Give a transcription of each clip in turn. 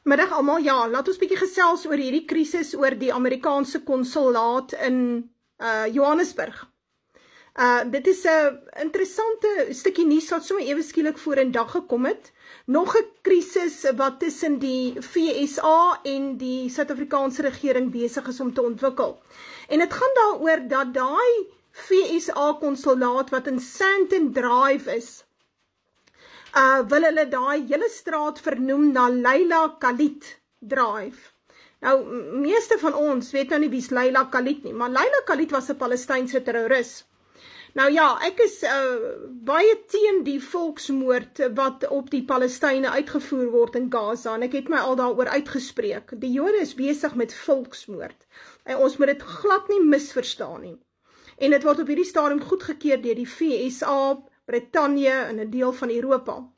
Middag almal, ja, laat ons bietjie gesels oor hierdie krisis oor die Amerikaanse konsulaat in Johannesburg. Dit is 'n interessante stukkie nuus wat sommer ewe skielik vorendag gekom het. Nog 'n krisis wat tussen die FSA en die Suid-Afrikaanse regering besig is om te ontwikkel. En dit gaan daaroor dat daai FSA konsulaat wat in Sandton Drive is, wil hulle daai hele straat vernoem na Leila Khalid Drive. Nou, meeste van ons weet nou nie wie's Leila Khalid nie, maar Leila Khalid was 'n Palestynse terroris. Nou ja, ek is baie teen die volksmoord wat op die Palestyne uitgevoer word in Gaza, en ek het my al daaroor uitgespreek. Die Jode is besig met volksmoord, en ons moet dit glad nie misverstaan nie. En dit word op hierdie stadium goedgekeur deur die FSA, Brittanje en 'n deel van Europa.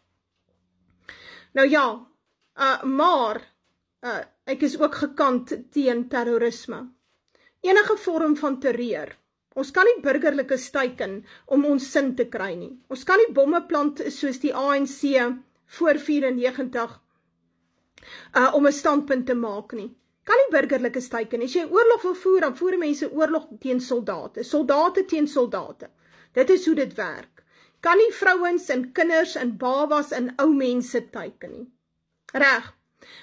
Nou ja, maar ek is ook gekant teen terrorisme. Enige vorm van terreur. Ons kan nie burgerlikes teiken om ons sin te kry nie. Ons kan nie bomme plant soos die ANC voor 94 om 'n standpunt te maak nie. Kan nie burgerlikes teiken. As jy oorlog wil voer, dan voer mense oorlog teen soldate. Soldate teen soldate. Dit is hoe dit werk. Kan nie vrouens en kinders en babas en ou mense teiken nie. Reg.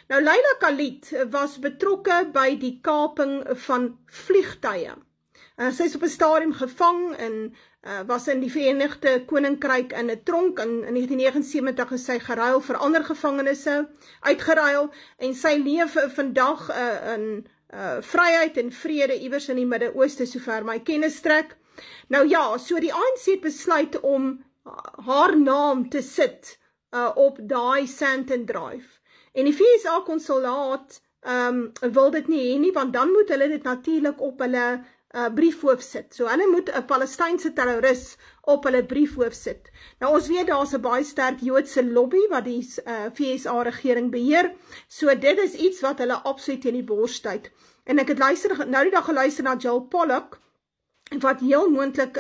Nou Leila Khalid was betrokke by die kaping van vliegtuie. Sy is op 'n stadium gevang en was in die Verenigde Koninkryk in 'n tronk. In 1979 is sy geruil vir ander gevangenisse, uitgeruil, en sy leef vandag in vryheid en vrede iewers in die Midde-Ooste, sover my kennis strek. Nou ja, so die ANC het besluit om haar naam te sit op daai Sandton Drive. En die FSA konsulaat wil dit nie hê nie, want dan moet hulle dit natuurlik op hulle briefhoof sit. So hulle moet 'n Palestynse terroris op hulle briefhoof sit. Nou ons weet daar's 'n baie sterk Joodse lobby wat die FSA regering beheer. So dit is iets wat hulle absoluut in die bors stuit. En ek het nou die dag geluister na Jill Pollock, wat heel moontlik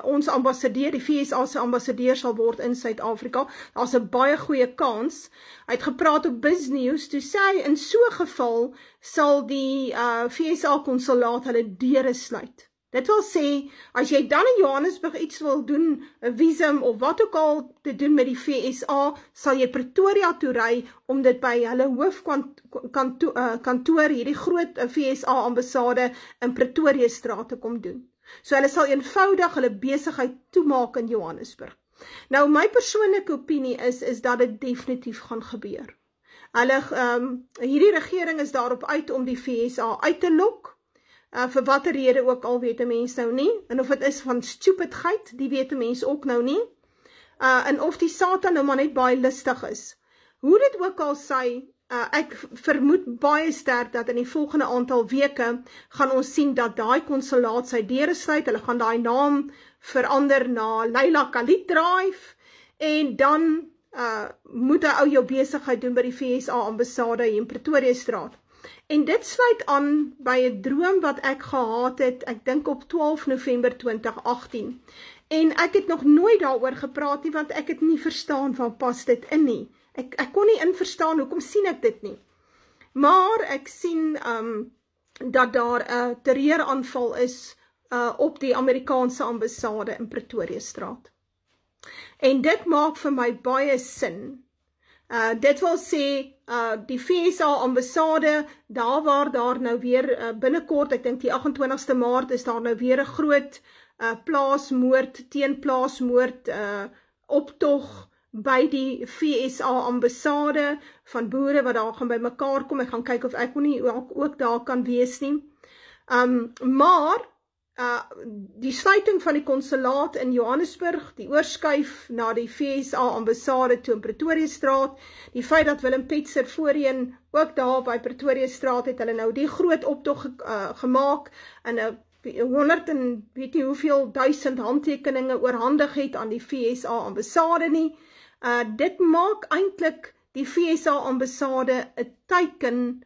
ons ambassadeur, die FSA se ambassadeur sal word in Suid-Afrika. Daar's 'n baie goeie kans. Hy het gepraat op BizNews, toe sê hy, in so 'n geval sal die FSA konsulaat hulle deure sluit. Dit wil sê, as jy dan in Johannesburg iets wil doen, 'n visum of wat ook al te doen met die FSA, sal jy Pretoria toe ry om dit by hulle hoofkantoor, hierdie groot FSA ambassade in Pretoria straat te kom doen. So hulle sal eenvoudig hulle besigheid toemaak in Johannesburg. Nou my persoonlike opinie is dat dit definitief gaan gebeur. Hierdie regering is daarop uit om die FSA uit te lok, vir watter rede ook al weet 'n mens nou nie, en of dit is van stupidheid, die weet 'n mens ook nou nie, en of die Satan nou maar net baie lustig is. Hoe dit ook al sy, ek vermoed baie sterk dat in die volgende aantal weke gaan ons sien dat daai konsulaat sy deure sluit. Hulle gaan daai naam verander na Leila Khalid Drive, en dan moet 'n ou jou besigheid doen by die FSA ambassade hier in Pretoria straat. En dit sluit aan by 'n droom wat ek gehad het, ek dink op 12 November 2018. En ek het nog nooit daaroor gepraat nie, want ek het nie verstaan van pas dit in nie. Ek kon nie verstaan, hoekom sien ek dit nie? Maar ek sien dat daar 'n terreuraanval is op die Amerikaanse ambassade in Pretoria straat. En dit maak vir my baie sin. Dit wil sê, die FSA ambassade, daar waar daar nou weer binnekort, ek dink die 28ste Maart, is daar nou weer 'n groot plaasmoord, teen plaasmoord optog by die FSA ambassade, van boere wat daar gaan by mekaar kom. Ek gaan kyk of ek nie ook daar kan wees nie. Maar die sluiting van die konsulaat in Johannesburg, die oorskuif na die FSA ambassade toe in Pretoria straat, die feit dat Willem Petzer voorheen ook daar by Pretoria straat het hulle nou die groot optog gemaak, en 100 en weet nie hoeveel duisend handtekeninge oorhandig het aan die FSA ambassade nie. Dit maak eintlik die FSA ambassade 'n teiken,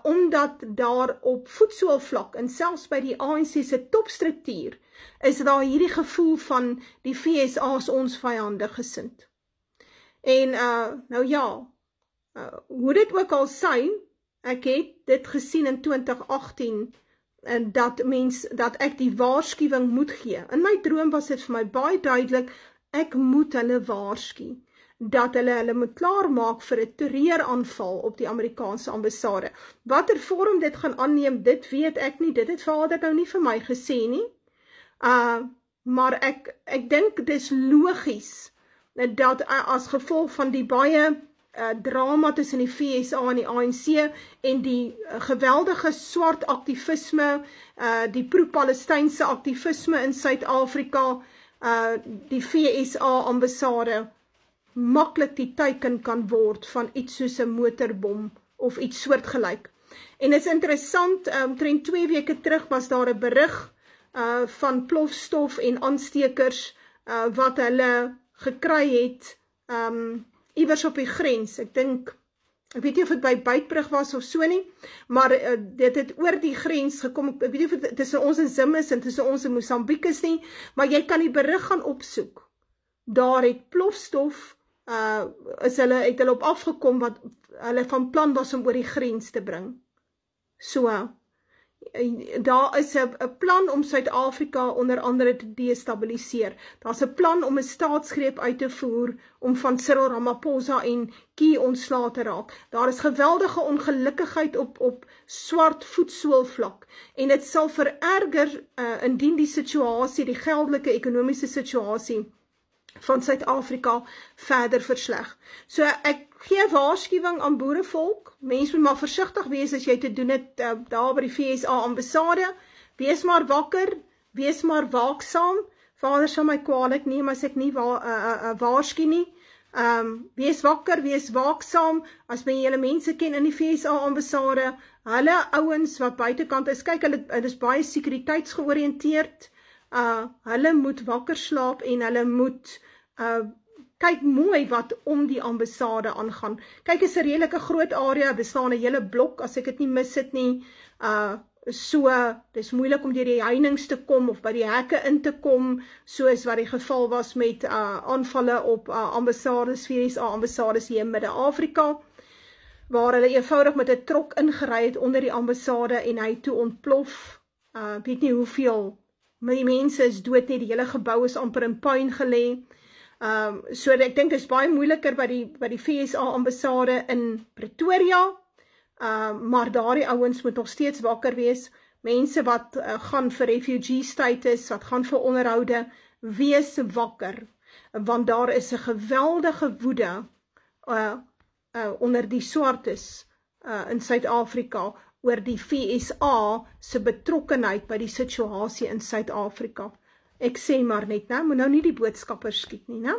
omdat daar op voetsoolvlak en selfs by die ANC se topstruktuur is daar hierdie gevoel van die FSA is ons vyandig gesind. En nou ja, Hoe dit ook al sy, ek het dit gesien in 2018, en dat ek die waarskuwing moet gee. In my droom was dit vir my baie duidelik, ek moet hulle waarsku, dat hulle moet klaarmaak vir 'n terreuraanval op die Amerikaanse ambassade. Watter vorm dit gaan aanneem, dit weet ek nie, dit het Vader nou nie vir my gesê nie, maar ek dink dis logies, dat as gevolg van die baie drama tussen die FSA en die ANC en die geweldige swart aktivisme, die pro-Palestynse aktivisme in Suid-Afrika, die FSA ambassade maklik die teiken kan word van iets soos 'n motorbom of iets soortgelyk. En is interessant, omtrent 2 weke terug was daar 'n berig van plofstof en aanstekers wat hulle gekry het iewers op die grens. Ek weet nie of dit by Beitbrug was of so nie, maar dit het oor die grens gekom. Ek weet nie of dit tussen ons en Zim is en tussen ons en Mosambiek is nie, maar jy kan die berig gaan opsoek. Daar het plofstof, het hulle op afgekom wat hulle van plan was om oor die grens te bring. So, daar is 'n plan om Suid-Afrika onder andere te destabiliseer. Daar's 'n plan om 'n staatsgreep uit te voer om van Cyril Ramaphosa en Key ontslae te raak. Daar is geweldige ongelukkigheid op swart voetsoolvlak en dit sal vererger indien die situasie, die geldelike ekonomiese situasie van Suid-Afrika verder versleg. So ek gee waarskuwing aan boerevolk, mense moet maar versigtig wees as jy te doen het daar by die FSA ambassade, wees maar wakker, wees maar waaksaam, Vader sal my kwaadlik neem as ek nie waarsku nie, wees wakker, wees waaksaam, as my julle mense ken in die FSA ambassade, hulle ouens wat buitekant is, kyk, hulle is baie sekuriteitsgeoriënteerd, hulle moet wakker slaap en hulle moet kyk mooi wat om die ambassade aangaan. Kyk, is 'n redelike groot area, bestaan 'n hele blok, as ek dit nie mis het nie, so, dis moeilik om deur die heininge te kom, of by die hekke in te kom, soos wat die geval was met aanvalle op ambassades, FSA ambassades hier in Midde-Afrika, waar hulle eenvoudig met 'n trok ingery het onder die ambassade, en hy toe ontplof, weet nie hoeveel, maar die mense is dood nie, die hele gebou is amper in puin gelê. So ek dink dit is baie moeiliker by die FSA ambassade in Pretoria, maar daardie ouens moet nog steeds wakker wees. Mense wat gaan vir refugee status, wat gaan vir onderhoude, wees wakker, want daar is 'n geweldige woede onder die swartes in Suid-Afrika oor die FSA se betrokkenheid by die situasie in Suid-Afrika. Ek sê maar net, moet nou nie die boodskappers skiet nie, né?